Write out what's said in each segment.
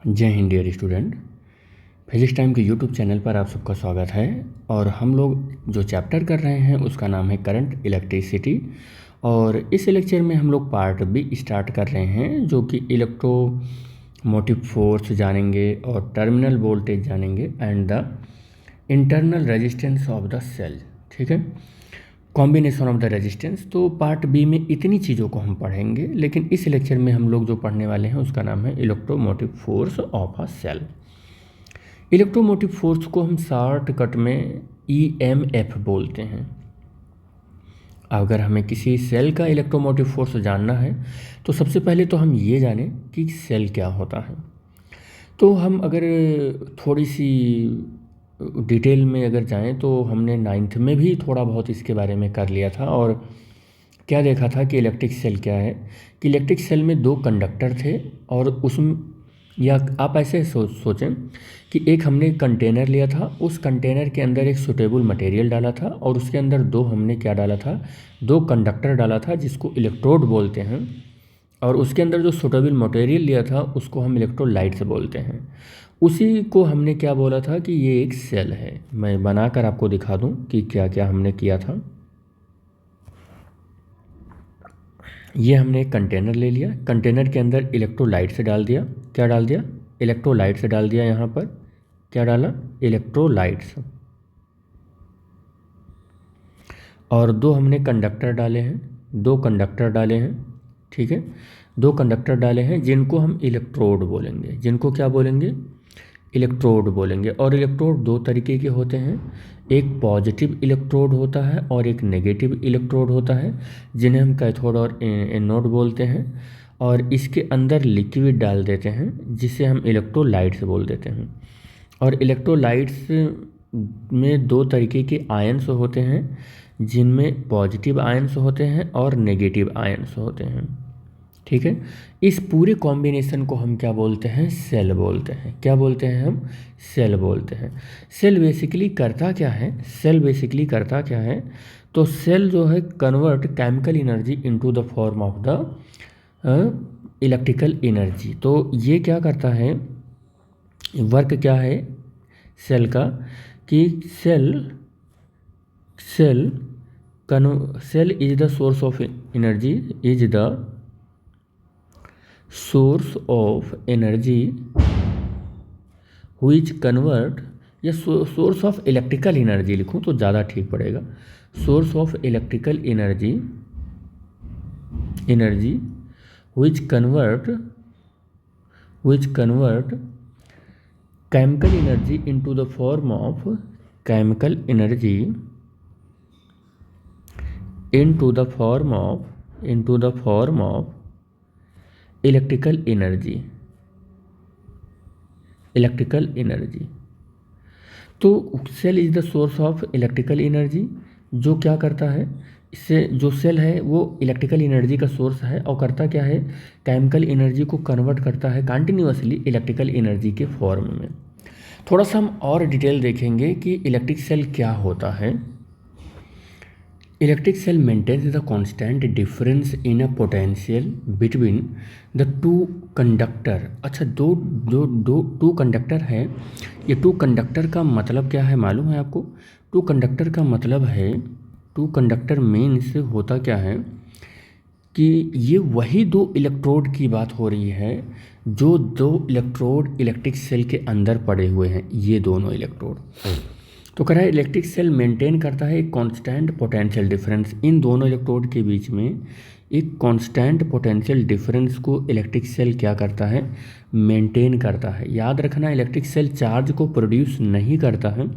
जय Hind dear student. Physics time के YouTube channel पर आप सबका स्वागत है। और हम लोग जो चैप्टर कर रहे हैं उसका नाम है करंट इलेक्ट्रिसिटी। और इस लेक्चर में हम लोग पार्ट बी स्टार्ट कर रहे हैं जो कि इलेक्ट्रोमोटिव फोर्स जानेंगे और टर्मिनल वोल्टेज जानेंगे and the internal resistance of the cell. ठीक है, कॉम्बिनेशन ऑफ द रेजिस्टेंस। तो पार्ट बी में इतनी चीज़ों को हम पढ़ेंगे, लेकिन इस लेक्चर में हम लोग जो पढ़ने वाले हैं उसका नाम है electromotive force of a cell. Electromotive force को हम शॉर्टकट में EMF बोलते हैं। अगर हमें किसी सेल का इलेक्ट्रोमोटिव फोर्स जानना है तो सबसे पहले तो हम ये जानें कि सेल क्या होता है। तो हम अगर थोड़ी सी डिटेल में अगर जाएं तो हमने 9th में भी थोड़ा बहुत इसके बारे में कर लिया था। और क्या देखा था कि इलेक्ट्रिक सेल क्या है, कि इलेक्ट्रिक सेल में दो कंडक्टर थे और उसमें, या आप ऐसे सोचें कि एक हमने कंटेनर लिया था, उस कंटेनर के अंदर एक सूटेबल मटेरियल डाला था और उसके अंदर दो हमने क्या डाला था, दो कंडक्टर डाला था जिसको इलेक्ट्रोड बोलते हैं। और उसके अंदर जो सूटेबल मटेरियल लिया था उसको हम इलेक्ट्रोलाइट्स बोलते हैं। उसी को हमने क्या बोला था कि ये एक सेल है। मैं बनाकर आपको दिखा दूं कि क्या क्या हमने किया था। ये हमने एक कंटेनर ले लिया, कंटेनर के अंदर इलेक्ट्रोलाइट्स डाल दिया। क्या डाल दिया? इलेक्ट्रोलाइट्स डाल दिया। यहाँ पर क्या डाला? इलेक्ट्रोलाइट्स। और दो हमने कंडक्टर डाले हैं, दो कंडक्टर डाले हैं। ठीक है, दो कंडक्टर डाले हैं जिनको हम इलेक्ट्रोड बोलेंगे। जिनको क्या बोलेंगे? इलेक्ट्रोड बोलेंगे। और इलेक्ट्रोड दो तरीके के होते हैं, एक पॉजिटिव इलेक्ट्रोड होता है और एक नेगेटिव इलेक्ट्रोड होता है, जिन्हें हम कैथोड और एनोड बोलते हैं। और इसके अंदर लिक्विड डाल देते हैं जिसे हम इलेक्ट्रोलाइट्स बोल देते हैं। और इलेक्ट्रोलाइट्स में दो तरीके के आयन्स होते हैं, जिनमें पॉजिटिव आयन्स होते हैं और नेगेटिव आयन्स होते हैं। ठीक है, इस पूरे कॉम्बिनेशन को हम क्या बोलते हैं? सेल बोलते हैं। क्या बोलते हैं हम? सेल बोलते हैं। सेल बेसिकली करता क्या है? सेल बेसिकली करता क्या है? तो सेल जो है convert chemical energy into the form of the electrical energy. तो ये क्या करता है, वर्क क्या है सेल का, कि cell cell is the source of energy, is the source of energy which convert, या सोर्स ऑफ इलेक्ट्रिकल एनर्जी लिखूँ तो ज़्यादा ठीक पड़ेगा। Source of electrical energy which convert chemical energy into the form of chemical energy into the form of electrical energy. तो cell is the source of electrical energy. जो क्या करता है, इससे जो सेल है वो इलेक्ट्रिकल एनर्जी का सोर्स है और करता क्या है, केमिकल एनर्जी को कन्वर्ट करता है कंटिन्यूअसली इलेक्ट्रिकल एनर्जी के फॉर्म में। थोड़ा सा हम और डिटेल देखेंगे कि इलेक्ट्रिक सेल क्या होता है। Electric cell maintains the constant difference in a potential between the two conductor. अच्छा, टू कंडक्टर है। ये टू कंडक्टर का मतलब क्या है मालूम है आपको? टू कंडक्टर का मतलब है, टू कंडक्टर मीन्स होता क्या है कि ये वही दो इलेक्ट्रोड की बात हो रही है जो दो इलेक्ट्रोड इलेक्ट्रिक सेल के अंदर पड़े हुए हैं, ये दोनों इलेक्ट्रोड। तो कह रहा है इलेक्ट्रिक सेल मेंटेन करता है एक कांस्टेंट पोटेंशियल डिफरेंस। इन दोनों इलेक्ट्रोड के बीच में एक कांस्टेंट पोटेंशियल डिफरेंस को इलेक्ट्रिक सेल क्या करता है? मेंटेन करता है। याद रखना, इलेक्ट्रिक सेल चार्ज को प्रोड्यूस नहीं करता है।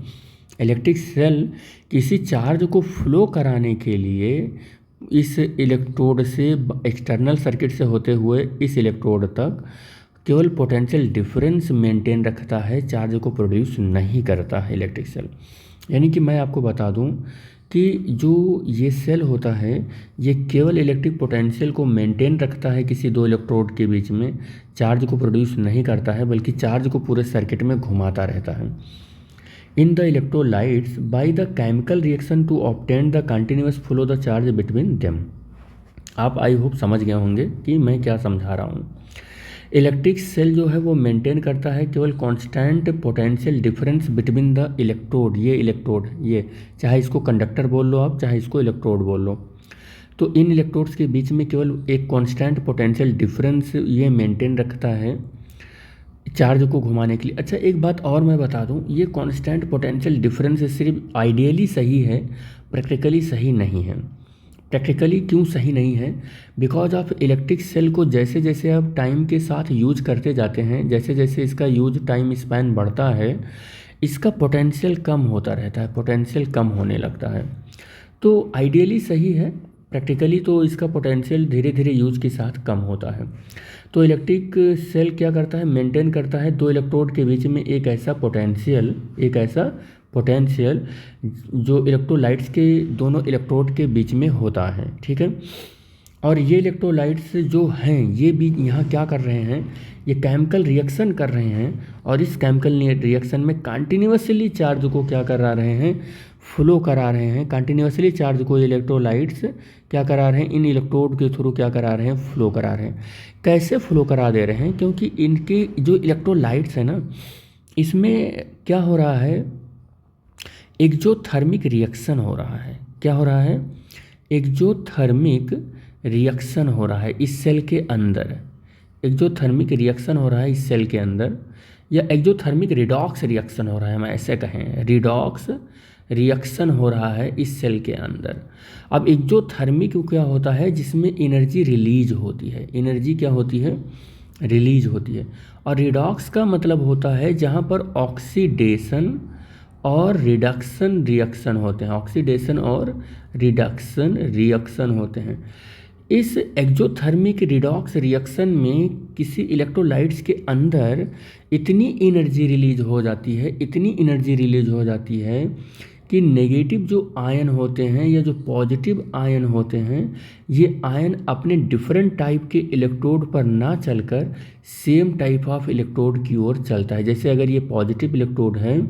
इलेक्ट्रिक सेल किसी चार्ज को फ्लो कराने के लिए इस इलेक्ट्रोड से, एक्सटर्नल सर्किट से होते हुए इस इलेक्ट्रोड तक केवल पोटेंशियल डिफरेंस मेंटेन रखता है, चार्ज को प्रोड्यूस नहीं करता है इलेक्ट्रिक सेल। यानी कि मैं आपको बता दूं कि जो ये सेल होता है ये केवल इलेक्ट्रिक पोटेंशियल को मेंटेन रखता है किसी दो इलेक्ट्रोड के बीच में, चार्ज को प्रोड्यूस नहीं करता है, बल्कि चार्ज को पूरे सर्किट में घुमाता रहता है। In the electrolytes by the chemical reaction to obtain the continuous flow the charge between them. आप आई होप समझ गए होंगे कि मैं क्या समझा रहा हूँ। इलेक्ट्रिक सेल जो है वो मेंटेन करता है केवल constant potential difference between the electrode, ये इलेक्ट्रोड, ये चाहे इसको कंडक्टर बोल लो आप, चाहे इसको इलेक्ट्रोड बोल लो, तो इन इलेक्ट्रोड्स के बीच में केवल एक कांस्टेंट पोटेंशियल डिफरेंस ये मेंटेन रखता है चार्ज को घुमाने के लिए। अच्छा एक बात और मैं बता दूं, ये कांस्टेंट पोटेंशियल डिफरेंस सिर्फ आइडियली सही है, प्रैक्टिकली सही नहीं है। प्रैक्टिकली क्यों सही नहीं है? बिकॉज ऑफ इलेक्ट्रिक सेल को जैसे जैसे आप टाइम के साथ यूज करते जाते हैं, जैसे जैसे इसका यूज टाइम स्पैन बढ़ता है, इसका पोटेंशियल कम होता रहता है, पोटेंशियल कम होने लगता है। तो आइडियली सही है, प्रैक्टिकली तो इसका पोटेंशियल धीरे धीरे यूज के साथ कम होता है। तो इलेक्ट्रिक सेल क्या करता है, मेंटेन करता है दो इलेक्ट्रोड के बीच में एक ऐसा पोटेंशियल जो इलेक्ट्रोलाइट्स के दोनों इलेक्ट्रोड के बीच में होता है, ठीक है। और ये इलेक्ट्रोलाइट्स जो हैं ये भी यहाँ क्या कर रहे हैं, ये केमिकल रिएक्शन कर रहे हैं, और इस केमिकल रिएक्शन में कंटिन्यूअसली चार्ज को क्या करा रहे हैं, फ्लो करा रहे हैं। कंटिन्यूअसली चार्ज को इलेक्ट्रोलाइट्स क्या करा रहे हैं, इन इलेक्ट्रोड के थ्रू क्या करा रहे हैं, फ्लो करा रहे हैं। कैसे फ्लो करा दे रहे हैं, क्योंकि इनके जो इलेक्ट्रोलाइट्स है ना, इसमें क्या हो रहा है, एक्सोथर्मिक रिएक्शन हो रहा है। क्या हो रहा है, एक्सोथर्मिक रिएक्शन हो रहा है इस सेल के अंदर। एक्सोथर्मिक रिएक्शन हो रहा है इस सेल के अंदर, या एक्सोथर्मिक रिडॉक्स रिएक्शन हो रहा है, हम ऐसे कहें, रिडॉक्स रिएक्शन हो रहा है इस सेल के अंदर। अब एक्सोथर्मिक क्या होता है, जिसमें एनर्जी रिलीज होती है, एनर्जी क्या होती है, रिलीज होती है। और रिडॉक्स का मतलब होता है जहाँ पर ऑक्सीडेशन और रिडक्शन रिएक्शन होते हैं, ऑक्सीडेशन और रिडक्शन रिएक्शन होते हैं। इस एक्सोथर्मिक रिडॉक्स रिएक्शन में किसी इलेक्ट्रोलाइट्स के अंदर इतनी एनर्जी रिलीज हो जाती है, इतनी एनर्जी रिलीज हो जाती है कि नेगेटिव जो आयन होते हैं या जो पॉजिटिव आयन होते हैं, ये आयन अपने डिफरेंट टाइप के इलेक्ट्रोड पर ना चलकर सेम टाइप ऑफ इलेक्ट्रोड की ओर चलता है। जैसे अगर ये पॉजिटिव इलेक्ट्रोड है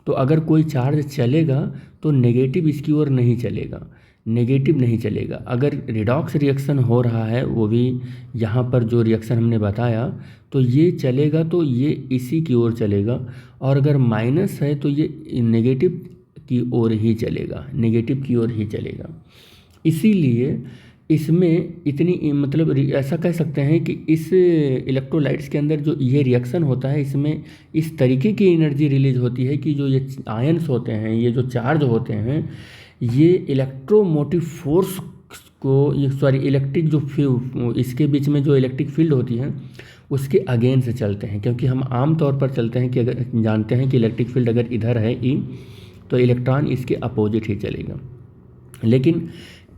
तो अगर कोई चार्ज चलेगा तो नेगेटिव इसकी ओर नहीं चलेगा, नेगेटिव नहीं चलेगा। अगर रिडॉक्स रिएक्शन हो रहा है, वो भी यहाँ पर जो रिएक्शन हमने बताया, तो ये चलेगा तो ये इसी की ओर चलेगा, और अगर माइनस है तो ये नेगेटिव की ओर ही चलेगा, नेगेटिव की ओर ही चलेगा। इसीलिए इसमें इतनी मतलब ऐसा कह सकते हैं कि इस इलेक्ट्रोलाइट्स के अंदर जो ये रिएक्शन होता है, इसमें इस तरीके की एनर्जी रिलीज होती है कि जो ये आयन्स होते हैं, ये जो चार्ज होते हैं, ये इलेक्ट्रोमोटिव फोर्स को, ये सॉरी इलेक्ट्रिक जो इसके बीच में जो इलेक्ट्रिक फील्ड होती है उसके अगेंस्ट चलते हैं। क्योंकि हम आम तौर पर चलते हैं कि अगर जानते हैं कि इलेक्ट्रिक फील्ड अगर इधर है ई, तो इलेक्ट्रॉन इसके अपोजिट ही चलेगा। लेकिन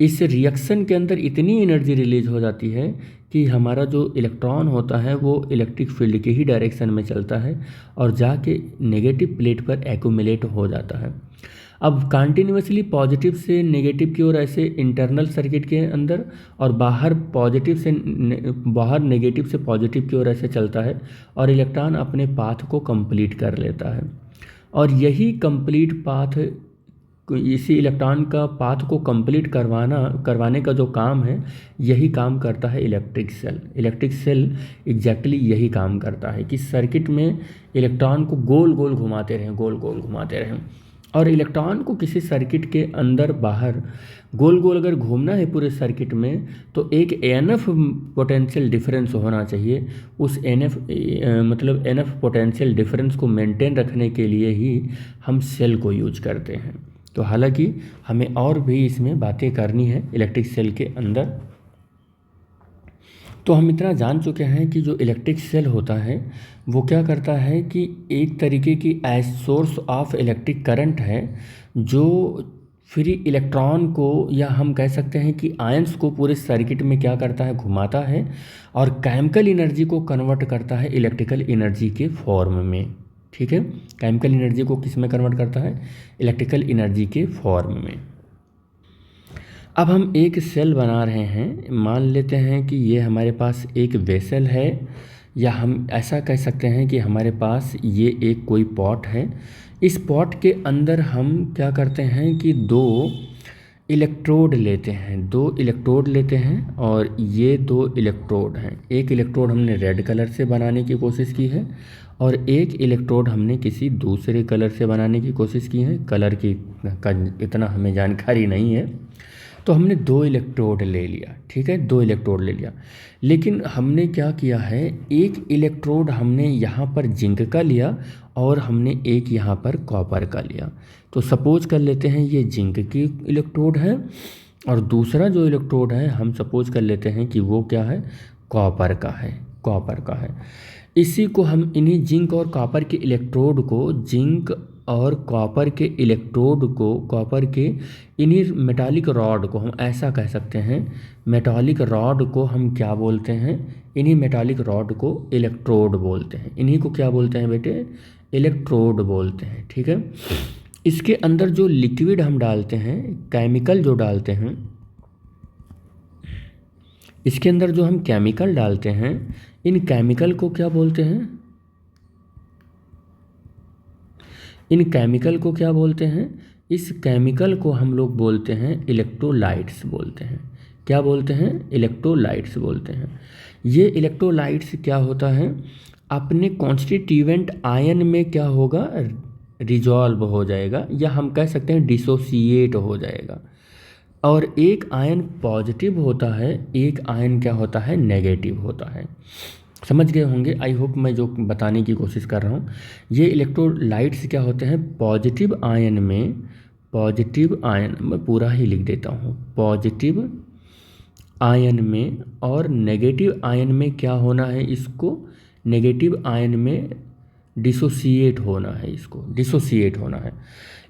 इस रिएक्शन के अंदर इतनी एनर्जी रिलीज हो जाती है कि हमारा जो इलेक्ट्रॉन होता है वो इलेक्ट्रिक फील्ड के ही डायरेक्शन में चलता है और जाके नेगेटिव प्लेट पर एक्यूमुलेट हो जाता है। अब कंटिन्यूअसली पॉजिटिव से नेगेटिव की ओर ऐसे इंटरनल सर्किट के अंदर, और बाहर नेगेटिव से पॉजिटिव की ओर ऐसे चलता है, और इलेक्ट्रॉन अपने पाथ को कंप्लीट कर लेता है। और यही कंप्लीट पाथ, इसी इलेक्ट्रॉन का पाथ को कंप्लीट करवाने का जो काम है, यही काम करता है electric cell. Electric cell exactly यही काम करता है कि सर्किट में इलेक्ट्रॉन को गोल गोल घुमाते रहें, गोल गोल घुमाते रहें। और इलेक्ट्रॉन को किसी सर्किट के अंदर बाहर गोल गोल अगर घूमना है पूरे सर्किट में, तो एक एनएफ पोटेंशियल डिफरेंस होना चाहिए। उस एनएफ पोटेंशियल डिफरेंस को मेंटेन रखने के लिए ही हम सेल को यूज करते हैं। तो हालांकि हमें और भी इसमें बातें करनी है इलेक्ट्रिक सेल के अंदर। तो हम इतना जान चुके हैं कि जो इलेक्ट्रिक सेल होता है वो क्या करता है कि एक तरीके की सोर्स ऑफ इलेक्ट्रिक करंट है, जो फ्री इलेक्ट्रॉन को, या हम कह सकते हैं कि आयंस को पूरे सर्किट में क्या करता है, घुमाता है, और केमिकल एनर्जी को कन्वर्ट करता है इलेक्ट्रिकल एनर्जी के फॉर्म में। ठीक है, केमिकल एनर्जी को किस में कन्वर्ट करता है, इलेक्ट्रिकल एनर्जी के फॉर्म में। अब हम एक सेल बना रहे हैं, मान लेते हैं कि ये हमारे पास एक वेसल है, या हम ऐसा कह सकते हैं कि हमारे पास ये एक कोई पॉट है। इस पॉट के अंदर हम क्या करते हैं कि दो इलेक्ट्रोड लेते हैं, 2 इलेक्ट्रोड लेते हैं और ये 2 इलेक्ट्रोड हैं। एक इलेक्ट्रोड हमने रेड कलर से बनाने की कोशिश की है और एक इलेक्ट्रोड हमने किसी दूसरे कलर से बनाने की कोशिश की है। कलर की का इतना हमें जानकारी नहीं है, तो हमने 2 इलेक्ट्रोड ले लिया, ठीक है, 2 इलेक्ट्रोड ले लिया। लेकिन हमने क्या किया है, एक इलेक्ट्रोड हमने यहाँ पर जिंक का लिया और हमने एक यहाँ पर कॉपर का लिया। तो सपोज कर लेते हैं ये जिंक की इलेक्ट्रोड है और दूसरा जो इलेक्ट्रोड है हम सपोज कर लेते हैं कि वो क्या है, कॉपर का है, कॉपर का है। इसी को हम इन्हीं जिंक और कॉपर के इलेक्ट्रोड को, जिंक और कॉपर के इलेक्ट्रोड को, कॉपर के इन्हीं मेटालिक रॉड को हम ऐसा कह सकते हैं, मेटालिक रॉड को हम क्या बोलते हैं, इन्हीं मेटालिक रॉड को इलेक्ट्रोड बोलते हैं। इन्हीं को क्या बोलते हैं बेटे, इलेक्ट्रोड बोलते हैं, ठीक है। इसके अंदर जो लिक्विड हम डालते हैं, केमिकल जो डालते हैं, इसके अंदर जो हम केमिकल डालते हैं, इन केमिकल को क्या बोलते हैं, इन केमिकल को क्या बोलते हैं, इस केमिकल को हम लोग बोलते हैं इलेक्ट्रोलाइट्स बोलते हैं। क्या बोलते हैं, इलेक्ट्रोलाइट्स बोलते हैं। ये इलेक्ट्रोलाइट्स क्या होता है, अपने कॉन्स्टिट्यूएंट आयन में क्या होगा, रिजॉल्व हो जाएगा, या हम कह सकते हैं डिसोसिएट हो जाएगा। और एक आयन पॉजिटिव होता है, एक आयन क्या होता है, नेगेटिव होता है। समझ गए होंगे, आई होप मैं जो बताने की कोशिश कर रहा हूँ। ये इलेक्ट्रोलाइट्स क्या होते हैं, पॉजिटिव आयन में, पॉजिटिव आयन मैं पूरा ही लिख देता हूँ, पॉजिटिव आयन में और नेगेटिव आयन में क्या होना है, इसको नेगेटिव आयन में डिसोसिएट होना है, इसको डिसोसिएट होना है।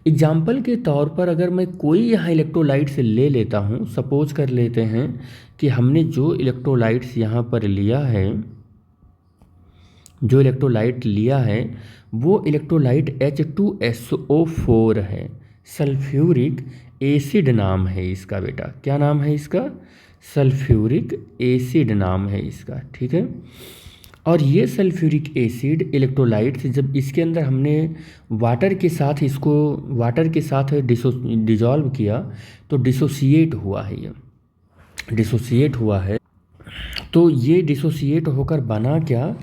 एग्जाम्पल के तौर पर अगर मैं कोई यहाँ इलेक्ट्रोलाइट्स ले लेता हूँ, सपोज कर लेते हैं कि हमने जो इलेक्ट्रोलाइट्स यहाँ पर लिया है, जो इलेक्ट्रोलाइट लिया है वो इलेक्ट्रोलाइट H2SO4 है, सल्फ्यूरिक एसिड नाम है इसका बेटा। क्या नाम है इसका, सल्फ्यूरिक एसिड नाम है इसका, ठीक है। और ये सल्फ्यूरिक एसिड इलेक्ट्रोलाइट्स जब इसके अंदर हमने वाटर के साथ इसको, वाटर के साथ डिसॉल्व किया तो डिसोसिएट हुआ है, ये डिसोसिएट हुआ है। तो ये डिसोसिएट होकर बना क्या,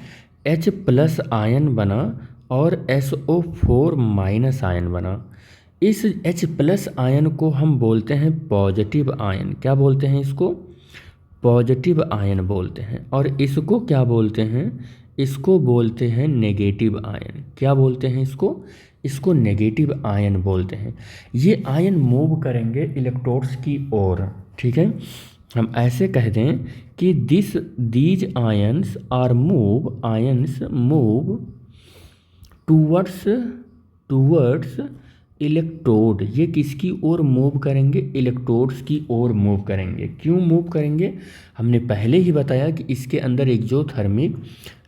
H+ आयन बना और SO4- आयन बना। इस H+ आयन को हम बोलते हैं पॉजिटिव आयन। क्या बोलते हैं इसको, पॉजिटिव आयन बोलते हैं। और इसको क्या बोलते हैं, इसको बोलते हैं नेगेटिव आयन। क्या बोलते हैं इसको, इसको नेगेटिव आयन बोलते हैं। ये आयन मूव करेंगे इलेक्ट्रोड्स की ओर, ठीक है। हम ऐसे कह दें कि these ions move towards electrode. ये किसकी ओर मूव करेंगे, इलेक्ट्रोड्स की ओर मूव करेंगे। क्यों मूव करेंगे, हमने पहले ही बताया कि इसके अंदर एक्सोथर्मिक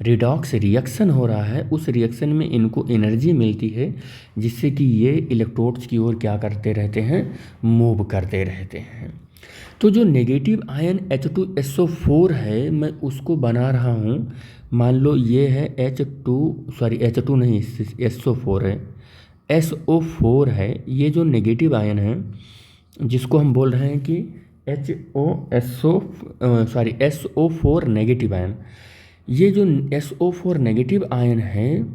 रिडॉक्स रिएक्शन हो रहा है। उस रिएक्शन में इनको एनर्जी मिलती है जिससे कि ये इलेक्ट्रोड्स की ओर क्या करते रहते हैं, मूव करते रहते हैं। तो जो नेगेटिव आयन H2SO4 है, मैं उसको बना रहा हूँ। मान लो ये है H2 नहीं, SO4 है, SO4 है। ये जो नेगेटिव आयन है जिसको हम बोल रहे हैं कि SO4 नेगेटिव आयन, ये जो SO4 नेगेटिव आयन है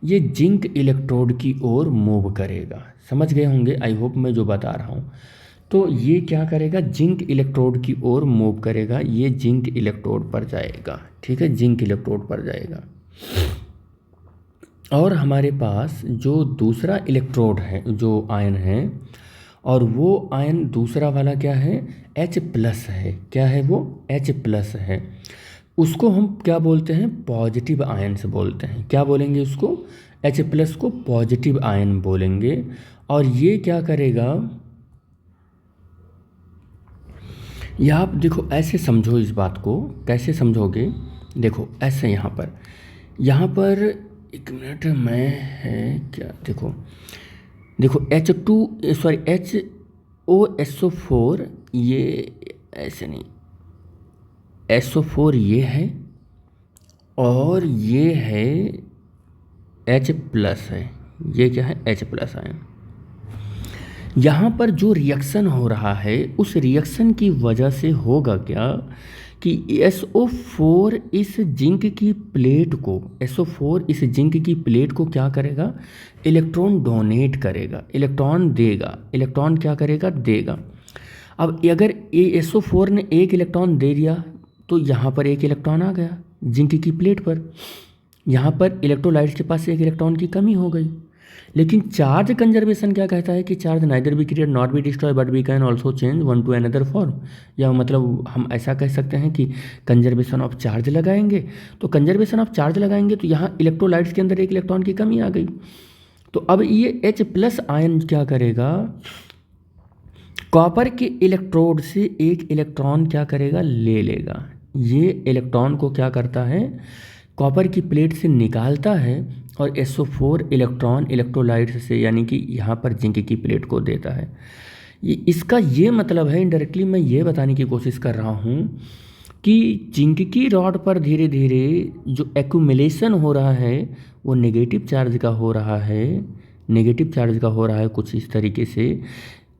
ये जिंक इलेक्ट्रोड की ओर मूव करेगा। समझ गए होंगे, आई होप मैं जो बता रहा हूँ। तो ये क्या करेगा, जिंक इलेक्ट्रोड की ओर मूव करेगा, ये जिंक इलेक्ट्रोड पर जाएगा, ठीक है, जिंक इलेक्ट्रोड पर जाएगा। और हमारे पास जो दूसरा इलेक्ट्रोड है, जो आयन है, और वो आयन दूसरा वाला क्या है, H+ है। क्या है वो, H+ है। उसको हम क्या बोलते हैं, पॉजिटिव आयन से बोलते हैं। क्या बोलेंगे उसको, H+ को पॉजिटिव आयन बोलेंगे। और ये क्या करेगा, या आप देखो ऐसे समझो इस बात को, कैसे समझोगे, देखो ऐसे यहाँ पर एक मिनट मैं है क्या, देखो HOSO4, ये ऐसे नहीं, SO4 ये है और ये है H+ है। ये क्या है, H+ आयन। यहाँ पर जो रिएक्शन हो रहा है उस रिएक्शन की वजह से होगा क्या कि SO4 इस जिंक की प्लेट को SO4 इस जिंक की प्लेट को क्या करेगा, इलेक्ट्रॉन डोनेट करेगा, इलेक्ट्रॉन देगा, इलेक्ट्रॉन क्या करेगा, देगा। अब अगर ये SO4 ने एक इलेक्ट्रॉन दे दिया तो यहाँ पर एक इलेक्ट्रॉन आ गया जिंक की प्लेट पर, यहाँ पर इलेक्ट्रोलाइट्स के पास एक इलेक्ट्रॉन की कमी हो गई। लेकिन चार्ज कंजर्वेशन क्या कहता है कि charge neither be create not be destroy but we can also change one to another form. या मतलब हम ऐसा कह सकते हैं कि कंजर्वेशन ऑफ चार्ज लगाएंगे, तो कंजर्वेशन ऑफ चार्ज लगाएंगे तो यहाँ इलेक्ट्रोलाइट्स के अंदर एक इलेक्ट्रॉन की कमी आ गई। तो अब ये H+ आयन क्या करेगा, कॉपर के इलेक्ट्रोड से एक इलेक्ट्रॉन क्या करेगा, ले लेगा। ये इलेक्ट्रॉन को क्या करता है, कॉपर की प्लेट से निकालता है और SO4 इलेक्ट्रॉन इलेक्ट्रोलाइट से यानी कि यहाँ पर जिंक की प्लेट को देता है। इसका ये मतलब है, इनडायरेक्टली मैं ये बताने की कोशिश कर रहा हूँ कि जिंक की रॉड पर धीरे धीरे जो एक्यूमुलेशन हो रहा है वो नेगेटिव चार्ज का हो रहा है, नेगेटिव चार्ज का हो रहा है कुछ इस तरीके से।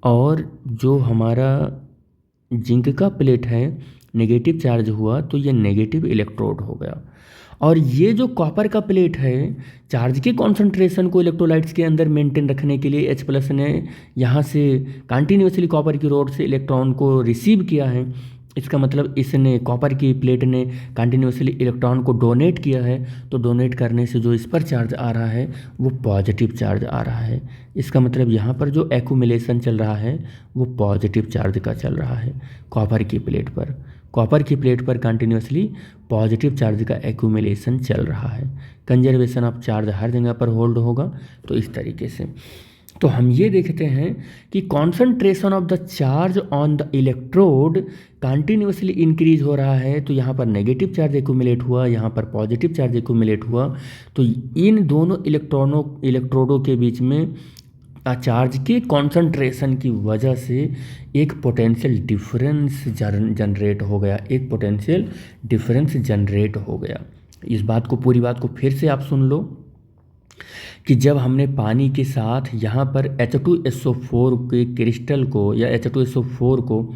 और जो हमारा जिंक का प्लेट है नेगेटिव चार्ज हुआ तो ये नेगेटिव इलेक्ट्रोड हो गया। और ये जो कॉपर का प्लेट है, चार्ज के कॉन्सेंट्रेशन को इलेक्ट्रोलाइट्स के अंदर मेंटेन रखने के लिए H+ ने यहाँ से कंटिन्यूसली कॉपर की रोड से इलेक्ट्रॉन को रिसीव किया है। इसका मतलब इसने कॉपर की प्लेट ने कंटिन्यूसली इलेक्ट्रॉन को डोनेट किया है, तो डोनेट करने से जो इस पर चार्ज आ रहा है वो पॉजिटिव चार्ज आ रहा है। इसका मतलब यहाँ पर जो एक्यूमुलेशन चल रहा है वो पॉजिटिव चार्ज का चल रहा है कॉपर की प्लेट पर। कॉपर की प्लेट पर कंटिन्यूसली पॉजिटिव चार्ज का एक्यूमुलेशन चल रहा है। कंजर्वेशन ऑफ चार्ज हर जगह पर होल्ड होगा। तो इस तरीके से तो हम ये देखते हैं कि concentration of the charge on the electrode continuously increase हो रहा है। तो यहाँ पर नेगेटिव चार्ज एक्यूमुलेट हुआ, यहाँ पर पॉजिटिव चार्ज एक्यूमुलेट हुआ। तो इन दोनों इलेक्ट्रोडों के बीच में चार्ज के कॉन्सेंट्रेशन की वजह से एक पोटेंशियल डिफरेंस जनरेट हो गया, एक पोटेंशियल डिफरेंस जनरेट हो गया। इस बात को, पूरी बात को फिर से आप सुन लो कि जब हमने पानी के साथ यहाँ पर H2SO4 के क्रिस्टल को या H2SO4 को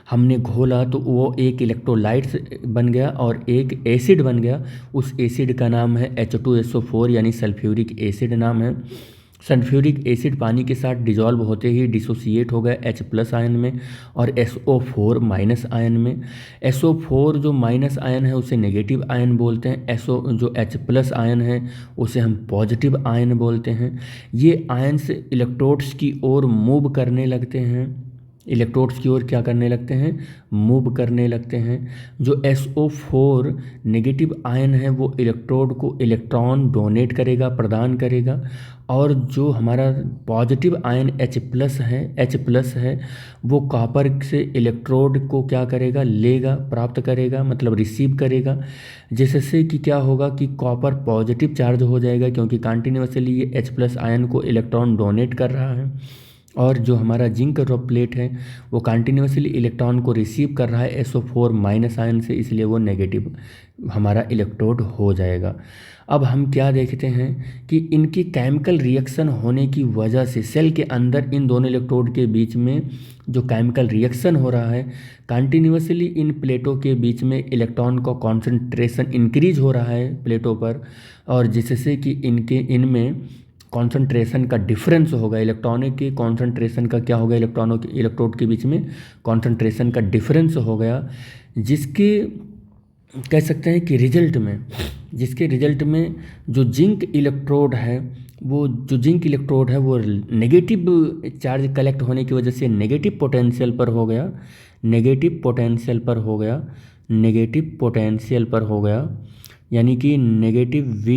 हमने घोला तो वो एक इलेक्ट्रोलाइट्स बन गया और एक एसिड बन गया। उस एसिड का नाम है H2SO4 यानी सल्फ्यूरिक एसिड नाम है। सल्फ्यूरिक एसिड पानी के साथ डिजॉल्व होते ही डिसोसिएट हो गया H+ आयन में और SO4- आयन में। SO4 जो माइनस आयन है उसे नेगेटिव आयन बोलते हैं, जो H+ आयन है उसे हम पॉजिटिव आयन बोलते हैं। ये आयन्स इलेक्ट्रोड्स की ओर मूव करने लगते हैं, इलेक्ट्रोड्स की ओर क्या करने लगते हैं, मूव करने लगते हैं। जो SO4 नेगेटिव आयन है वो इलेक्ट्रोड को इलेक्ट्रॉन डोनेट करेगा, प्रदान करेगा। और जो हमारा पॉजिटिव आयन H+ है वो कॉपर से इलेक्ट्रोड को क्या करेगा, लेगा, प्राप्त करेगा, मतलब रिसीव करेगा। जिससे कि क्या होगा कि कॉपर पॉजिटिव चार्ज हो जाएगा क्योंकि कंटिन्यूसली ये H+ आयन को इलेक्ट्रॉन डोनेट कर रहा है। और जो हमारा जिंक का प्लेट है वो कंटिन्यूसली इलेक्ट्रॉन को रिसीव कर रहा है SO4- आयन से, इसलिए वो नेगेटिव हमारा इलेक्ट्रोड हो जाएगा। अब हम क्या देखते हैं कि इनकी केमिकल रिएक्शन होने की वजह से सेल के अंदर इन दोनों इलेक्ट्रोड के बीच में जो केमिकल रिएक्शन हो रहा है, कंटिन्यूसली इन प्लेटों के बीच में इलेक्ट्रॉन का कॉन्सेंट्रेशन इंक्रीज हो रहा है प्लेटों पर, और जिससे कि इनमें कॉन्सेंट्रेशन का डिफरेंस होगा। इलेक्ट्रॉनों के कॉन्सेंट्रेशन का क्या होगा, इलेक्ट्रोड के बीच में कॉन्सेंट्रेशन का डिफरेंस हो गया, जिसके कह सकते हैं कि जिसके रिजल्ट में जो जिंक इलेक्ट्रोड है वो नेगेटिव चार्ज कलेक्ट होने की वजह से नेगेटिव पोटेंशियल पर हो गया, यानी कि नेगेटिव V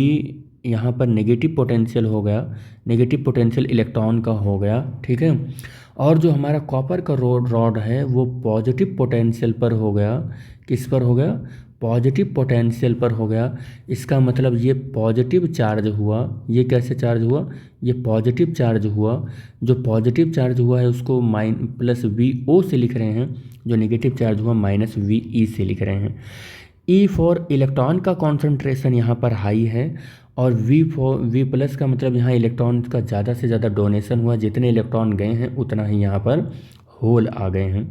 यहाँ पर नेगेटिव पोटेंशियल हो गया, नेगेटिव पोटेंशियल इलेक्ट्रॉन का हो गया, ठीक है। और जो हमारा कॉपर का रॉड है वो पॉजिटिव पोटेंशियल पर हो गया। किस पर हो गया, पॉजिटिव पोटेंशियल पर हो गया। इसका मतलब ये पॉजिटिव चार्ज हुआ। ये कैसे चार्ज हुआ, ये पॉजिटिव चार्ज हुआ। जो पॉजिटिव चार्ज हुआ है उसको +VO से लिख रहे हैं, जो नेगेटिव चार्ज हुआ -VE से लिख रहे हैं। ई फॉर इलेक्ट्रॉन का कॉन्सेंट्रेशन यहाँ पर हाई है, और वी प्लस का मतलब यहाँ इलेक्ट्रॉन का ज़्यादा से ज़्यादा डोनेशन हुआ, जितने इलेक्ट्रॉन गए हैं उतना ही यहाँ पर होल आ गए हैं,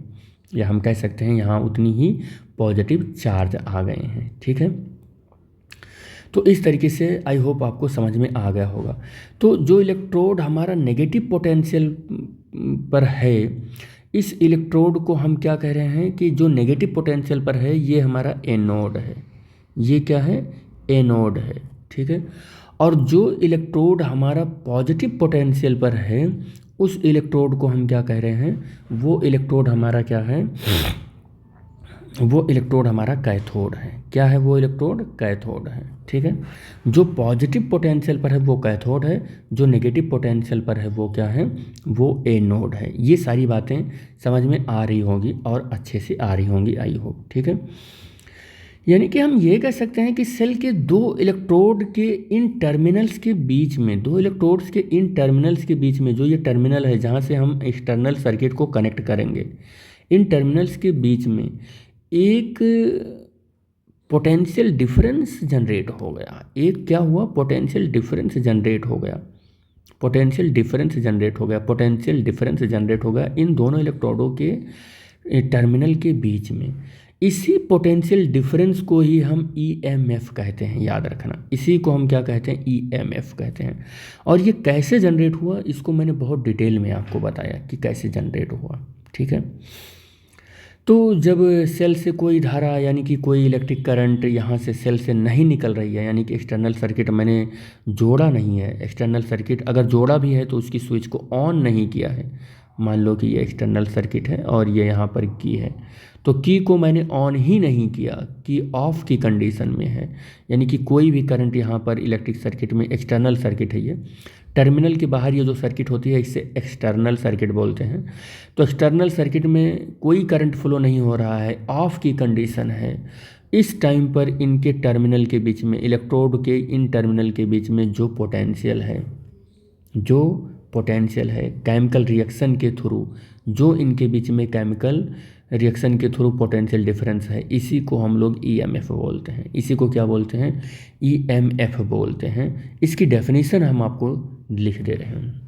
या हम कह सकते हैं यहाँ उतनी ही पॉजिटिव चार्ज आ गए हैं। ठीक है, तो इस तरीके से आई होप आपको समझ में आ गया होगा। तो जो इलेक्ट्रोड हमारा नेगेटिव पोटेंशियल पर है, इस इलेक्ट्रोड को हम क्या कह रहे हैं कि जो नेगेटिव पोटेंशियल पर है ये हमारा एनोड है। ये क्या है? एनोड है। ठीक है, और जो इलेक्ट्रोड हमारा पॉजिटिव पोटेंशियल पर है उस इलेक्ट्रोड को हम क्या कह रहे हैं? वो इलेक्ट्रोड हमारा क्या है? वो इलेक्ट्रोड हमारा कैथोड है। क्या है वो इलेक्ट्रोड? कैथोड है। ठीक है, जो पॉजिटिव पोटेंशियल पर है वो कैथोड है, जो नेगेटिव पोटेंशियल पर है वो क्या है? वो एनोड है। ये सारी बातें समझ में आ रही होंगी और अच्छे से आ रही होंगी आई होप। ठीक है, यानी कि हम ये कह सकते हैं कि सेल के दो इलेक्ट्रोड के इन टर्मिनल्स के बीच में, दो इलेक्ट्रोड्स के इन टर्मिनल्स के बीच में, जो ये टर्मिनल है जहाँ से हम एक्सटर्नल सर्किट को कनेक्ट करेंगे, इन टर्मिनल्स के बीच में एक पोटेंशियल डिफरेंस जनरेट हो गया। एक क्या हुआ? पोटेंशियल डिफरेंस जनरेट हो गया। पोटेंशियल डिफरेंस जनरेट हो गया। पोटेंशियल डिफरेंस जनरेट हो गया इन दोनों इलेक्ट्रोडों के टर्मिनल के बीच में। इसी पोटेंशियल डिफरेंस को ही हम ईएमएफ कहते हैं, याद रखना। इसी को हम क्या कहते हैं? ईएमएफ कहते हैं। और ये कैसे जनरेट हुआ इसको मैंने बहुत डिटेल में आपको बताया कि कैसे जनरेट हुआ। ठीक है, तो जब सेल से कोई धारा यानी कि कोई इलेक्ट्रिक करंट यहाँ से सेल से नहीं निकल रही है, यानी कि एक्सटर्नल सर्किट मैंने जोड़ा नहीं है, एक्सटर्नल सर्किट अगर जोड़ा भी है तो उसकी स्विच को ऑन नहीं किया है। मान लो कि ये एक्सटर्नल सर्किट है और ये यहाँ पर की है, तो की को मैंने ऑन ही नहीं किया, की ऑफ की कंडीशन में है, यानी कि कोई भी करंट यहाँ पर इलेक्ट्रिक सर्किट में, एक्सटर्नल सर्किट है ये, टर्मिनल के बाहर ये जो सर्किट होती है इसे एक्सटर्नल सर्किट बोलते हैं। तो एक्सटर्नल सर्किट में कोई करंट फ्लो नहीं हो रहा है, ऑफ की कंडीशन है। इस टाइम पर इनके टर्मिनल के बीच में, इलेक्ट्रोड के इन टर्मिनल के बीच में जो पोटेंशियल है, जो पोटेंशियल है केमिकल रिएक्शन के थ्रू, जो इनके बीच में केमिकल रिएक्शन के थ्रू पोटेंशियल डिफरेंस है, इसी को हम लोग ईएमएफ बोलते हैं। इसी को क्या बोलते हैं? ईएमएफ बोलते हैं। इसकी डेफिनेशन हम आपको लिख दे रहे हैं।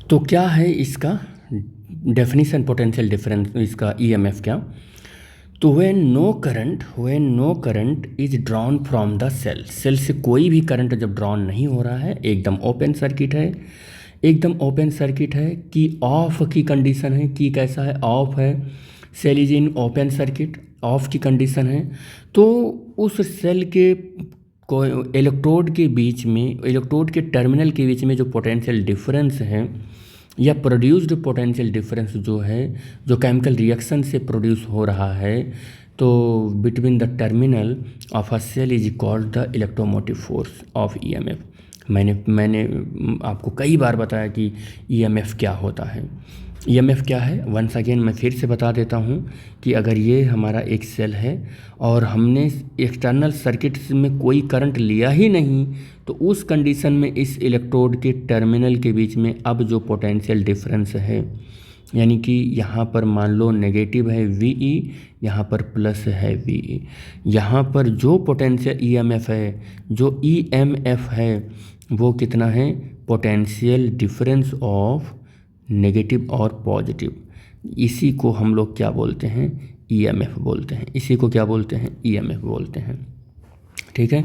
तो क्या है इसका डेफिनेशन पोटेंशियल डिफरेंस, इसका ईएमएफ क्या? तो when no current is drawn from the cell, cell से कोई भी करंट जब ड्रॉन नहीं हो रहा है, एकदम ओपन सर्किट है, एकदम ओपन सर्किट है, की ऑफ की कंडीशन है, की कैसा है? ऑफ है, cell is in open circuit, off की कंडीशन है, तो उस सेल के को इलेक्ट्रोड के बीच में, इलेक्ट्रोड के टर्मिनल के बीच में जो पोटेंशियल डिफरेंस है या प्रोड्यूस्ड पोटेंशियल डिफरेंस जो है, जो केमिकल रिएक्शन से प्रोड्यूस हो रहा है, तो between the terminal of a cell is called the electromotive force of EMF. मैंने आपको कई बार बताया कि ईएमएफ क्या होता है। ईएमएफ क्या है? वंस अगेन मैं फिर से बता देता हूँ कि अगर ये हमारा एक सेल है और हमने एक्सटर्नल सर्किट में कोई करंट लिया ही नहीं, तो उस कंडीशन में इस इलेक्ट्रोड के टर्मिनल के बीच में अब जो पोटेंशियल डिफरेंस है, यानी कि यहाँ पर मान लो नेगेटिव है VE, यहाँ पर प्लस है VE, यहाँ पर जो पोटेंशियल ईएमएफ है, जो ईएमएफ है, वो कितना है? पोटेंशियल डिफरेंस ऑफ नेगेटिव और पॉजिटिव। इसी को हम लोग क्या बोलते हैं? ईएमएफ बोलते हैं। इसी को क्या बोलते हैं? ईएमएफ बोलते हैं। ठीक है,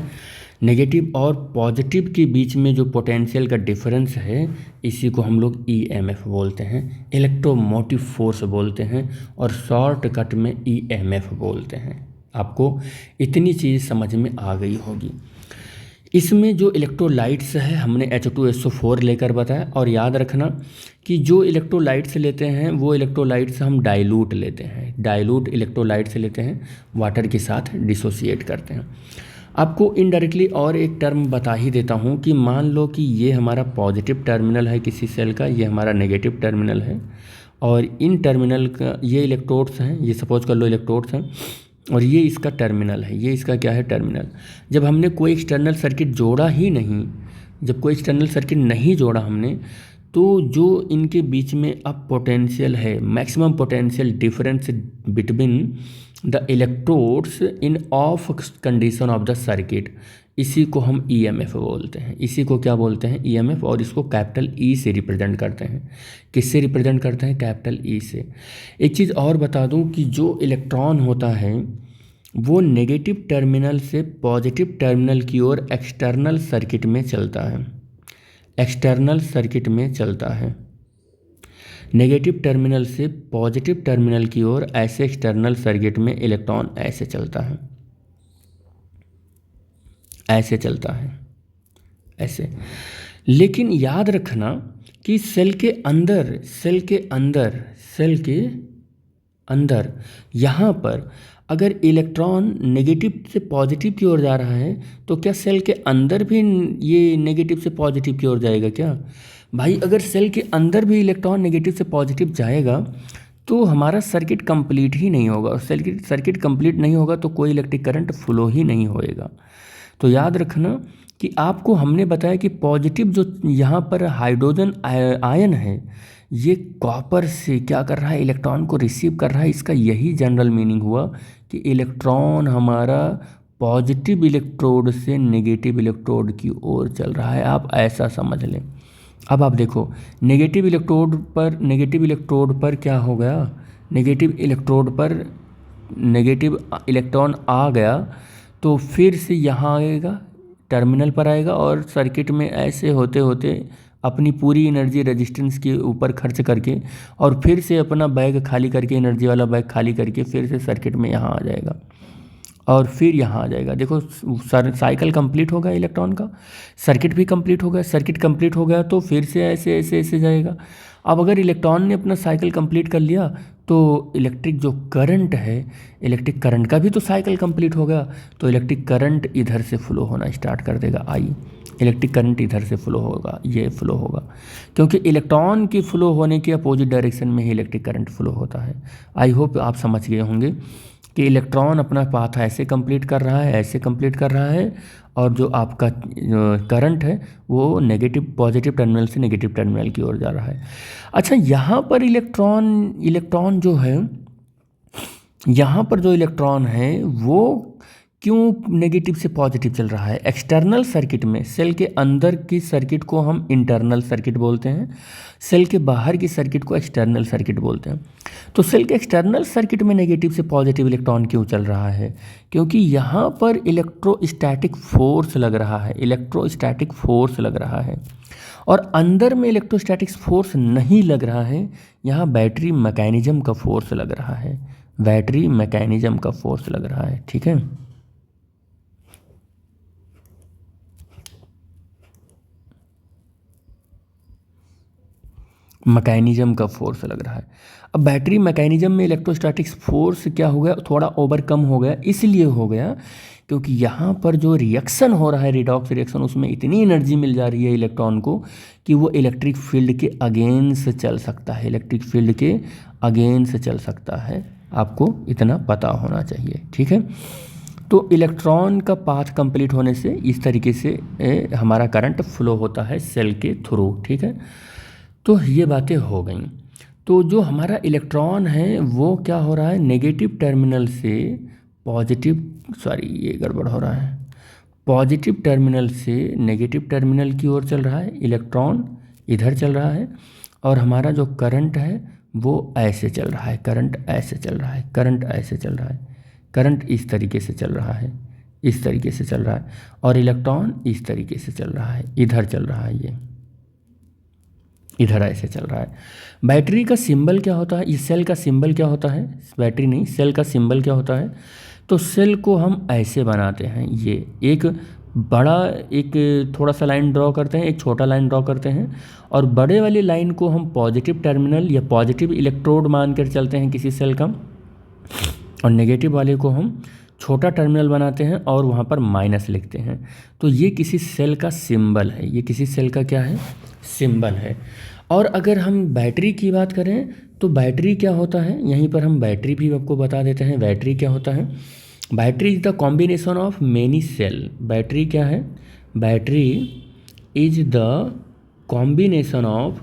नेगेटिव और पॉजिटिव के बीच में जो पोटेंशियल का डिफरेंस है, इसी को हम लोग ईएमएफ बोलते हैं, इलेक्ट्रोमोटिव फोर्स बोलते हैं, और शॉर्टकट में ईएमएफ बोलते हैं। आपको इतनी चीज़ समझ में आ गई होगी। इसमें जो इलेक्ट्रोलाइट्स है हमने H2SO4 लेकर बताया, और याद रखना कि जो इलेक्ट्रोलाइट्स लेते हैं वो इलेक्ट्रोलाइट्स हम डाइल्यूट लेते हैं, डाइल्यूट इलेक्ट्रोलाइट्स लेते हैं, वाटर के साथ डिसोसिएट करते हैं। आपको इनडायरेक्टली और एक टर्म बता ही देता हूँ कि मान लो कि ये हमारा पॉजिटिव टर्मिनल है किसी सेल का, ये हमारा नेगेटिव टर्मिनल है, और इन टर्मिनल का ये इलेक्ट्रोड्स हैं, ये सपोज कर लो इलेक्ट्रोड्स हैं, और ये इसका टर्मिनल है, ये इसका क्या है? टर्मिनल। जब हमने कोई एक्सटर्नल सर्किट जोड़ा ही नहीं, जब कोई एक्सटर्नल सर्किट नहीं जोड़ा हमने, तो जो इनके बीच में अब पोटेंशियल है, maximum potential difference between the electrodes in of condition of the circuit, इसी को हम ईएमएफ बोलते हैं। इसी को क्या बोलते हैं? ईएमएफ। और इसको कैपिटल ई से रिप्रेजेंट करते हैं। किससे रिप्रेजेंट करते हैं? कैपिटल ई से। एक चीज़ और बता दूं कि जो इलेक्ट्रॉन होता है वो नेगेटिव टर्मिनल से पॉजिटिव टर्मिनल की ओर एक्सटर्नल सर्किट में चलता है। एक्सटर्नल सर्किट में चलता है। नेगेटिव टर्मिनल से पॉजिटिव टर्मिनल की ओर ऐसे एक्सटर्नल सर्किट में इलेक्ट्रॉन ऐसे चलता है, ऐसे चलता है, ऐसे। लेकिन याद रखना कि सेल के अंदर, सेल के अंदर, सेल के अंदर यहाँ पर अगर इलेक्ट्रॉन नेगेटिव से पॉजिटिव की ओर जा रहा है तो क्या सेल के अंदर भी ये नेगेटिव से पॉजिटिव की ओर जाएगा क्या? भाई अगर सेल के अंदर भी इलेक्ट्रॉन नेगेटिव से पॉजिटिव जाएगा तो हमारा सर्किट कंप्लीट ही नहीं होगा। और सर्किट कंप्लीट नहीं होगा तो कोई इलेक्ट्रिक करंट फ्लो ही नहीं होएगा। तो याद रखना कि आपको हमने बताया कि पॉजिटिव जो यहाँ पर हाइड्रोजन आयन है ये कॉपर से क्या कर रहा है? इलेक्ट्रॉन को रिसीव कर रहा है। इसका यही जनरल मीनिंग हुआ कि इलेक्ट्रॉन हमारा पॉजिटिव इलेक्ट्रोड से नेगेटिव इलेक्ट्रोड की ओर चल रहा है। आप ऐसा समझ लें। अब आप देखो नेगेटिव इलेक्ट्रोड पर क्या हो गया? नेगेटिव इलेक्ट्रोड पर नेगेटिव इलेक्ट्रॉन आ गया तो फिर से यहाँ आएगा, टर्मिनल पर आएगा और सर्किट में ऐसे होते होते अपनी पूरी एनर्जी रेजिस्टेंस के ऊपर खर्च करके और फिर से अपना बैग खाली करके, एनर्जी वाला बैग खाली करके फिर से सर्किट में यहाँ आ जाएगा और फिर यहाँ आ जाएगा। देखो साइकिल कंप्लीट हो गया इलेक्ट्रॉन का, सर्किट भी कंप्लीट हो गया। सर्किट कंप्लीट हो गया तो फिर से ऐसे ऐसे ऐसे जाएगा। अब अगर इलेक्ट्रॉन ने अपना साइकिल कंप्लीट कर लिया तो इलेक्ट्रिक जो करंट है, इलेक्ट्रिक करंट का भी तो साइकिल कंप्लीट हो गया, तो इलेक्ट्रिक करंट इधर से फ्लो होना स्टार्ट कर देगा। आई इलेक्ट्रिक करंट इधर से फ्लो होगा, ये फ्लो होगा, क्योंकि इलेक्ट्रॉन की फ्लो होने के अपोजिट डायरेक्शन में ही इलेक्ट्रिक करंट फ्लो होता है। आई होप आप समझ गए होंगे कि इलेक्ट्रॉन अपना पाथ ऐसे कंप्लीट कर रहा है, ऐसे कंप्लीट कर रहा है, और जो आपका करंट है वो नेगेटिव पॉजिटिव टर्मिनल से नेगेटिव टर्मिनल की ओर जा रहा है। अच्छा, यहाँ पर इलेक्ट्रॉन जो है, यहाँ पर जो इलेक्ट्रॉन है वो क्यों नेगेटिव से पॉजिटिव चल रहा है? एक्सटर्नल सर्किट में, सेल के अंदर की सर्किट को हम इंटरनल सर्किट बोलते हैं, सेल के बाहर की सर्किट को एक्सटर्नल सर्किट बोलते हैं। तो सेल के एक्सटर्नल सर्किट में नेगेटिव से पॉजिटिव इलेक्ट्रॉन क्यों चल रहा है? क्योंकि यहाँ पर इलेक्ट्रोस्टैटिक फोर्स लग रहा है, इलेक्ट्रोस्टैटिक फोर्स लग रहा है, और अंदर में इलेक्ट्रोस्टैटिक फोर्स नहीं लग रहा है, यहाँ बैटरी मैकेनिज्म का फोर्स लग रहा है, बैटरी मैकेनिज्म का फोर्स लग रहा है। ठीक है, मैकेनिज्म का फोर्स लग रहा है। अब बैटरी मैकेनिज्म में इलेक्ट्रोस्टैटिक फोर्स क्या हो गया? थोड़ा ओवरकम हो गया। इसलिए हो गया क्योंकि यहाँ पर जो रिएक्शन हो रहा है, रिडॉक्स रिएक्शन, उसमें इतनी एनर्जी मिल जा रही है इलेक्ट्रॉन को कि वो इलेक्ट्रिक फील्ड के अगेंस्ट चल सकता है, इलेक्ट्रिक फील्ड के अगेंस्ट चल सकता है। आपको इतना पता होना चाहिए। ठीक है, तो इलेक्ट्रॉन का पाथ कंप्लीट होने से इस तरीके से हमारा करंट फ्लो होता है सेल के थ्रू। ठीक है, तो ये बातें हो गई। तो जो हमारा इलेक्ट्रॉन है वो क्या हो रहा है? नेगेटिव टर्मिनल से पॉजिटिव, सॉरी ये गड़बड़ हो रहा है, पॉजिटिव टर्मिनल से नेगेटिव टर्मिनल की ओर चल रहा है, इलेक्ट्रॉन इधर चल रहा है, और हमारा जो करंट है वो ऐसे चल रहा है, करंट ऐसे चल रहा है, करंट ऐसे चल रहा है, करंट इस तरीके से चल रहा है, इस तरीके से चल रहा है, और इलेक्ट्रॉन इस तरीके से चल रहा है, इधर चल रहा है, ये इधर ऐसे चल रहा है। बैटरी का सिंबल क्या होता है? इस सेल का सिंबल क्या होता है? बैटरी नहीं, सेल का सिंबल क्या होता है? तो सेल को हम ऐसे बनाते हैं, ये एक बड़ा, एक थोड़ा सा लाइन ड्रॉ करते हैं, एक छोटा लाइन ड्रॉ करते हैं, और बड़े वाली लाइन को हम पॉजिटिव टर्मिनल या पॉजिटिव इलेक्ट्रोड मान कर चलते हैं किसी सेल का, और नेगेटिव वाले को हम छोटा टर्मिनल बनाते हैं और वहाँ पर माइनस लिखते हैं। तो ये किसी सेल का सिंबल है, ये किसी सेल का क्या है? सिंबल है। और अगर हम बैटरी की बात करें तो बैटरी क्या होता है? यहीं पर हम बैटरी भी आपको बता देते हैं। बैटरी क्या होता है? Battery is the combination of many cell. Battery क्या है? Battery is the combination of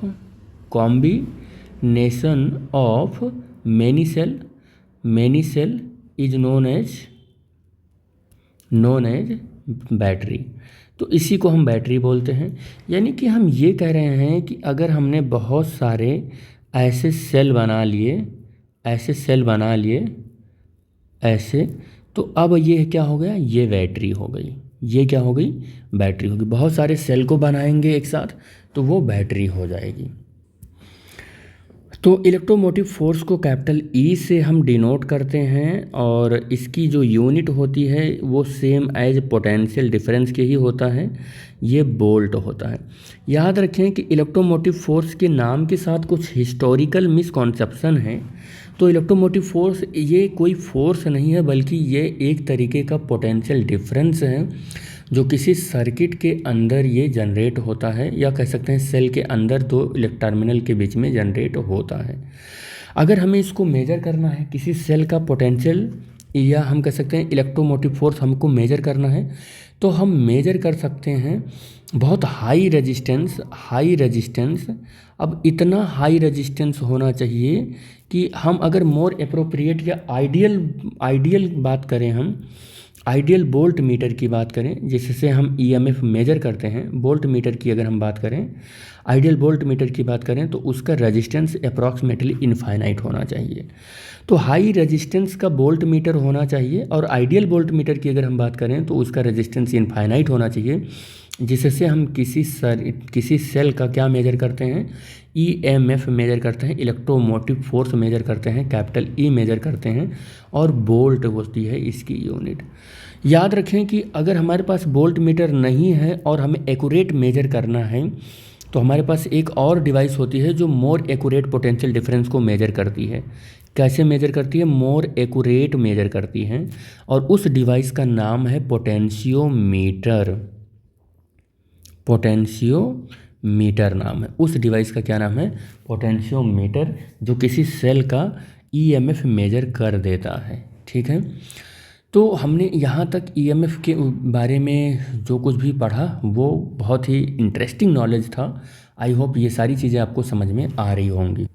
many cell is known as battery. तो इसी को हम बैटरी बोलते हैं। यानी कि हम ये कह रहे हैं कि अगर हमने बहुत सारे ऐसे सेल बना लिए ऐसे, तो अब ये क्या हो गया, ये बैटरी हो गई। ये क्या हो गई, बैटरी होगी। बहुत सारे सेल को बनाएंगे एक साथ तो वो बैटरी हो जाएगी। तो इलेक्ट्रोमोटिव फोर्स को कैपिटल ई से हम डिनोट करते हैं और इसकी जो यूनिट होती है वो सेम एज पोटेंशियल डिफरेंस के ही होता है, ये बोल्ट होता है। याद रखें कि इलेक्ट्रोमोटिव फोर्स के नाम के साथ कुछ हिस्टोरिकल मिसकॉन्सेप्शन है। तो इलेक्ट्रोमोटिव फोर्स ये कोई फोर्स नहीं है, बल्कि ये एक तरीके का पोटेंशियल डिफरेंस है जो किसी सर्किट के अंदर ये जनरेट होता है, या कह सकते हैं सेल के अंदर दो इलेक्ट्रिक टर्मिनल के बीच में जनरेट होता है। अगर हमें इसको मेजर करना है, किसी सेल का पोटेंशियल या हम कह सकते हैं इलेक्ट्रोमोटिव फोर्स हमको मेजर करना है, तो हम मेजर कर सकते हैं बहुत हाई रेजिस्टेंस। अब इतना हाई रेजिस्टेंस होना चाहिए कि हम अगर मोर एप्रोप्रिएट या आइडियल बात करें, हम आइडियल बोल्ट मीटर की बात करें जिससे हम ईएमएफ मेजर करते हैं, बोल्ट मीटर की अगर हम बात करें, आइडियल बोल्ट मीटर की बात करें, तो उसका रेजिस्टेंस अप्रॉक्सीमेटली इनफाइनाइट होना चाहिए। तो हाई रेजिस्टेंस का बोल्ट मीटर होना चाहिए, और आइडियल बोल्ट मीटर की अगर हम बात करें तो उसका रेजिस्टेंस इनफाइनाइट होना चाहिए, जिससे हम किसी सेल का क्या मेजर करते हैं, ईएमएफ मेजर करते हैं, इलेक्ट्रोमोटिव फोर्स मेजर करते हैं, कैपिटल ई मेजर करते हैं, और बोल्ट होती है इसकी यूनिट। याद रखें कि अगर हमारे पास बोल्ट मीटर नहीं है और हमें एक्यूरेट मेजर करना है, तो हमारे पास एक और डिवाइस होती है जो मोर एक्यूरेट पोटेंशियल डिफरेंस को मेजर करती है। कैसे मेजर करती है, मोर एक्यूरेट मेजर करती है, और उस डिवाइस का नाम है पोटेंशियोमीटर नाम है उस डिवाइस का। क्या नाम है, पोटेंशियोमीटर, जो किसी सेल का ईएमएफ मेजर कर देता है। ठीक है, तो हमने यहाँ तक ईएमएफ के बारे में जो कुछ भी पढ़ा वो बहुत ही इंटरेस्टिंग नॉलेज था। आई होप ये सारी चीज़ें आपको समझ में आ रही होंगी।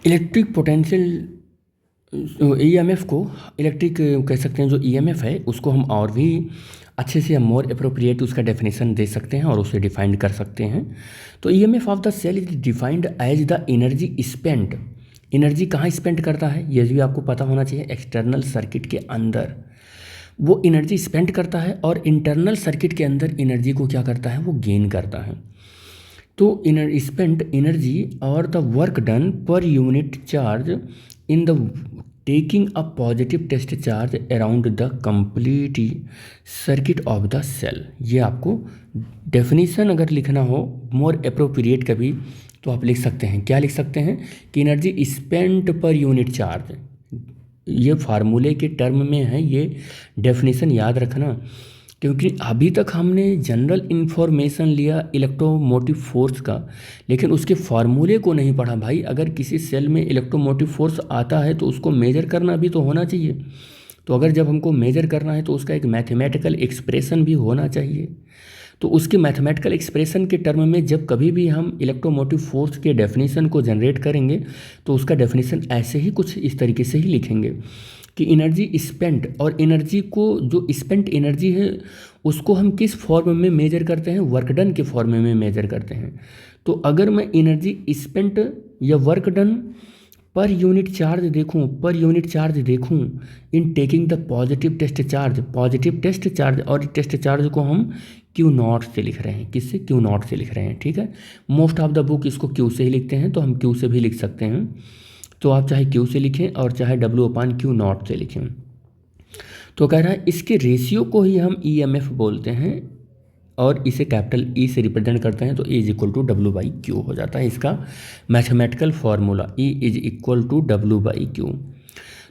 इलेक्ट्रिक पोटेंशियल ईएमएफ को, इलेक्ट्रिक कह सकते हैं जो ईएमएफ है उसको हम और भी अच्छे से मोर अप्रोप्रिएट उसका डेफिनेशन दे सकते हैं और उसे डिफाइंड कर सकते हैं। तो EMF of the cell is defined as the energy spent. Energy कहाँ स्पेंड करता है ये भी आपको पता होना चाहिए। एक्सटर्नल सर्किट के अंदर वो एनर्जी स्पेंड करता है, और इंटरनल सर्किट के अंदर एनर्जी को क्या करता है, वो गेन करता है। तो स्पेंट एनर्जी और the work done per unit charge in the taking a positive test charge around the complete circuit of the cell. ये आपको डेफिनेशन अगर लिखना हो मोर अप्रोप्रिएट कभी, तो आप लिख सकते हैं, क्या लिख सकते हैं कि एनर्जी स्पेंट पर यूनिट चार्ज। ये फार्मूले के टर्म में है, ये डेफिनेशन याद रखना, क्योंकि अभी तक हमने जनरल इन्फॉर्मेशन लिया इलेक्ट्रोमोटिव फोर्स का, लेकिन उसके फार्मूले को नहीं पढ़ा। भाई अगर किसी सेल में इलेक्ट्रोमोटिव फोर्स आता है तो उसको मेजर करना भी तो होना चाहिए। तो अगर जब हमको मेजर करना है तो उसका एक मैथमेटिकल एक्सप्रेशन भी होना चाहिए। तो उसके मैथमेटिकल एक्सप्रेशन के टर्म में जब कभी भी हम इलेक्ट्रोमोटिव फोर्स के डेफिनेशन को जनरेट करेंगे तो उसका डेफिनेशन ऐसे ही कुछ इस तरीके से ही लिखेंगे कि एनर्जी स्पेंट, और एनर्जी को जो स्पेंट एनर्जी है उसको हम किस फॉर्म में मेजर करते हैं, वर्क डन के फॉर्म में मेजर करते हैं। तो अगर मैं एनर्जी स्पेंट या work done per unit charge देखूं in taking the positive test charge, और टेस्ट चार्ज को हम Q0 से लिख रहे हैं। किससे, Q0 से लिख रहे हैं। ठीक है, मोस्ट ऑफ द बुक इसको Q से ही लिखते हैं, तो हम Q से भी लिख सकते हैं। तो आप चाहे Q से लिखें और चाहे W/Q0 से लिखें। तो कह रहा है इसके रेशियो को ही हम EMF बोलते हैं, और इसे कैपिटल E से रिप्रेजेंट करते हैं। तो E = W/Q हो जाता है इसका मैथमेटिकल फार्मूला, E = W/Q।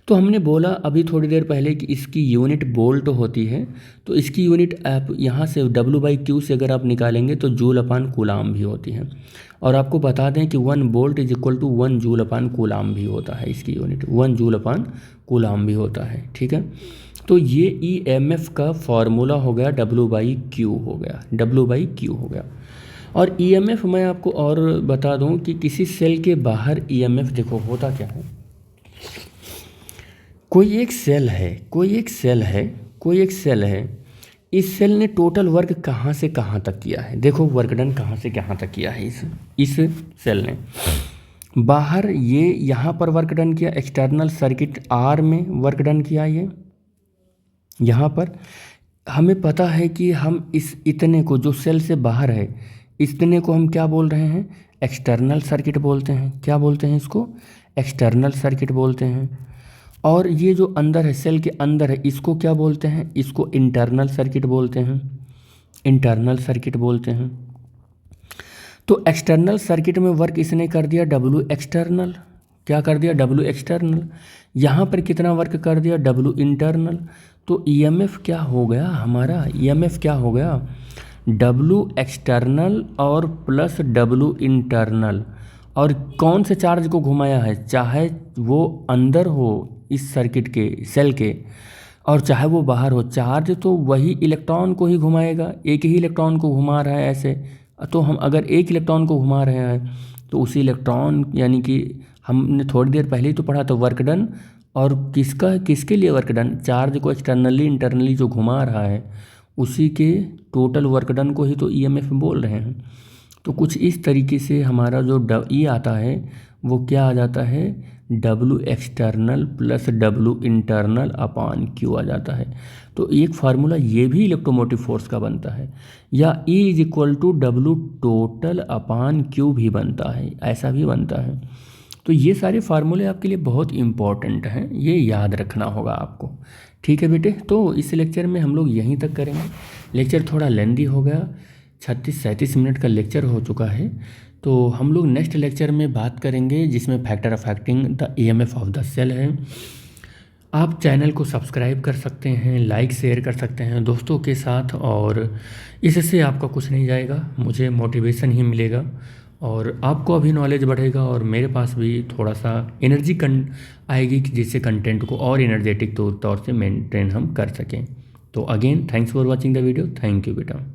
तो हमने बोला अभी थोड़ी देर पहले कि इसकी यूनिट बोल्ट होती है। तो इसकी यूनिट आप यहाँ से W/Q से अगर आप निकालेंगे तो जूल/कूलाम भी होती है। और आपको बता दें कि 1 बोल्ट = 1 जूल/कूलाम भी होता है। इसकी यूनिट 1 जूल/कूलाम भी होता है। ठीक है, तो ये EMF का फॉर्मूला हो गया, W/Q हो गया। और EMF मैं आपको और बता दूं कि किसी सेल के बाहर EMF देखो होता क्या है कोई एक सेल है, इस सेल ने टोटल वर्क कहाँ से कहाँ तक किया है। देखो वर्क डन कहाँ से कहाँ तक किया है इस सेल ने। बाहर ये यहाँ पर वर्क डन किया, एक्सटर्नल सर्किट आर में वर्क डन किया। ये यहाँ पर हमें पता है कि हम इस इतने को जो सेल से बाहर है, इतने को हम क्या बोल रहे हैं, एक्सटर्नल सर्किट बोलते हैं। क्या बोलते हैं इसको, एक्सटर्नल सर्किट बोलते हैं। और ये जो अंदर है, सेल के अंदर है, इसको क्या बोलते हैं, इसको इंटरनल सर्किट बोलते हैं, इंटरनल सर्किट बोलते हैं। तो एक्सटर्नल सर्किट में वर्क इसने कर दिया डब्ल्यू एक्सटर्नल। क्या कर दिया, डब्ल्यू एक्सटर्नल। यहाँ पर कितना वर्क कर दिया, डब्ल्यू इंटरनल। तो ईएमएफ क्या हो गया हमारा, ईएमएफ क्या हो गया, डब्ल्यू एक्सटर्नल और प्लस डब्ल्यू इंटरनल। और कौन से चार्ज को घुमाया है, चाहे वो अंदर हो इस सर्किट के सेल के और चाहे वो बाहर हो, चार्ज तो वही इलेक्ट्रॉन को ही घुमाएगा, एक ही इलेक्ट्रॉन को घुमा रहा है ऐसे। तो हम अगर एक इलेक्ट्रॉन को घुमा रहे हैं तो उसी इलेक्ट्रॉन, यानी कि हमने थोड़ी देर पहले ही तो पढ़ा था वर्क डन, और किसके लिए वर्क डन, चार्ज को एक्सटर्नली इंटरनली जो घुमा रहा है उसी के टोटल वर्क डन को ही तो ईएमएफ बोल रहे हैं। तो कुछ इस तरीके से हमारा जो ई आता है वो क्या आ जाता है, W external plus W internal upon Q आ जाता है। तो एक फार्मूला ये भी इलेक्ट्रोमोटिव फोर्स का बनता है, या E is equal to W total upon Q भी बनता है, ऐसा भी बनता है। तो ये सारे फार्मूले आपके लिए बहुत इम्पॉर्टेंट हैं, ये याद रखना होगा आपको। ठीक है बेटे, तो इस लेक्चर में हम लोग यहीं तक करेंगे। लेक्चर थोड़ा लेंदी हो गया, 36-37 मिनट का लेक्चर हो चुका है। तो हम लोग नेक्स्ट लेक्चर में बात करेंगे जिसमें factor affecting the EMF of the cell है। आप चैनल को सब्सक्राइब कर सकते हैं, लाइक शेयर कर सकते हैं दोस्तों के साथ, और इससे आपका कुछ नहीं जाएगा, मुझे मोटिवेशन ही मिलेगा और आपको अभी नॉलेज बढ़ेगा और मेरे पास भी थोड़ा सा एनर्जी आएगी जिससे कंटेंट को और एनर्जेटिक तौर से मेंटेन हम कर सकें। तो again thanks for watching the video, thank you बेटा।